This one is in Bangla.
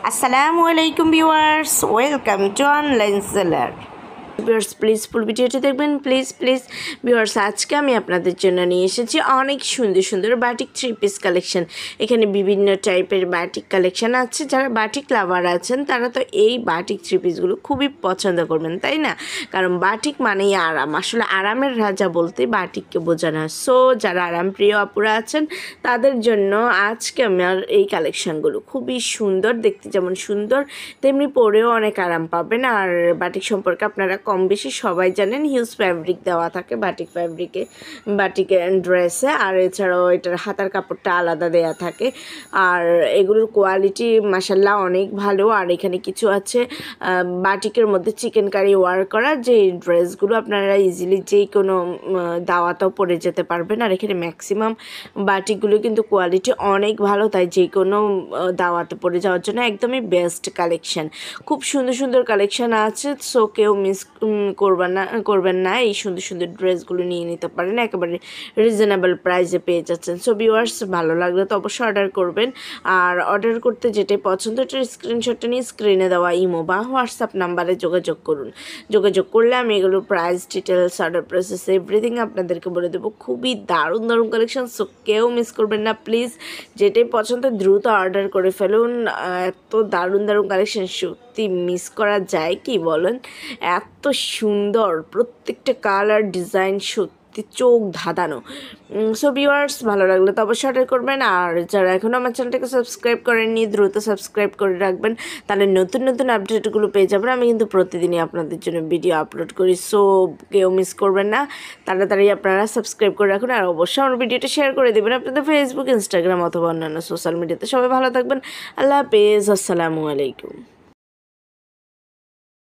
আসসালামু আলাইকুম viewers, welcome to online seller. Viewers please ফুল ভিডিওটি দেখবেন, প্লিজ ভিউয়ার্স। আজকে আমি আপনাদের জন্য নিয়ে এসেছি অনেক সুন্দর সুন্দর বাটিক 3 পিস কালেকশন। এখানে বিভিন্ন টাইপের বাটিক কালেকশন আছে। যারা বাটিক লাভার আছেন তারা তো এই বাটিক 3 পিসগুলো খুবই পছন্দ করবেন, তাই না? কারণ বাটিক মানেই আরাম, আসলে আরামের রাজা বলতে বাটিককে বোঝানো হয়। সো যারা আরাম প্রিয় আপুরা আছেন তাদের জন্য আজকে আমার এই কালেকশনগুলো খুবই সুন্দর, দেখতে যেমন সুন্দর তেমনি পরেও অনেক আরাম পাবেন। আর বাটিক সম্পর্কে আপনারা কম বেশি সবাই জানেন, হিউজ ফ্যাব্রিক দেওয়া থাকে বাটিক ফ্যাব্রিকে, বাটিকের ড্রেসে। আর এছাড়াও এটার হাতার কাপড়টা আলাদা দেয়া থাকে। আর এগুলোর কোয়ালিটি মাশাল্লাহ অনেক ভালো। আর এখানে কিছু আছে বাটিকের মধ্যে চিকেন কারি ওয়ার করা, যে ড্রেসগুলো আপনারা ইজিলি যেই কোনো দাওয়াতেও পরে যেতে পারবেন। আর এখানে ম্যাক্সিমাম বাটিকগুলো কিন্তু কোয়ালিটি অনেক ভালো, তাই যে কোনো দাওয়াতে পরে যাওয়ার জন্য একদমই বেস্ট কালেকশান। খুব সুন্দর সুন্দর কালেকশান আছে। সো কেউ মিস করবেন না, এই সুন্দর সুন্দর ড্রেসগুলো নিয়ে নিতে পারেন, একেবারে রিজনেবল প্রাইসে পেয়ে যাচ্ছেন। সো ভিউয়ার্স ভালো লাগলে তো অবশ্যই অর্ডার করবেন। আর অর্ডার করতে যেটাই পছন্দ এটার স্ক্রিনশটটা নিয়ে স্ক্রিনে দেওয়া ইমো বা হোয়াটসঅ্যাপ নাম্বারে যোগাযোগ করুন। যোগাযোগ করলে আমি এগুলোর price details, order process everything আপনাদেরকে বলে দেবো। খুবই দারুণ দারুণ কালেকশন, সো কেউ মিস করবেন না প্লিজ। যেটাই পছন্দ দ্রুত অর্ডার করে ফেলুন। এত দারুণ দারুণ কালেকশন সত্যি মিস করা যায় কি বলেন? এত সুন্দর প্রত্যেকটা কালার ডিজাইন, সত্যি চোখ ধাঁধানো। সো ভিউয়ার্স ভালো লাগলে তো অবশ্যই অর্ডার করবেন। আর যারা এখনও আমার চ্যানেলটাকে সাবস্ক্রাইব করেননি দ্রুত সাবস্ক্রাইব করে রাখবেন, তাহলে নতুন নতুন আপডেটগুলো পেয়ে যাবেন। আমি কিন্তু প্রতিদিনই আপনাদের জন্য ভিডিও আপলোড করি, সো কেউ মিস করবেন না। তাড়াতাড়ি আপনারা সাবস্ক্রাইব করে রাখুন। আর অবশ্যই আমার ভিডিওটা শেয়ার করে দেবেন আপনাদের ফেসবুক, ইনস্টাগ্রাম অথবা অন্যান্য সোশ্যাল মিডিয়াতে। সবাই ভালো থাকবেন। আল্লাহ হাফেজ, আসসালামু আলাইকুম।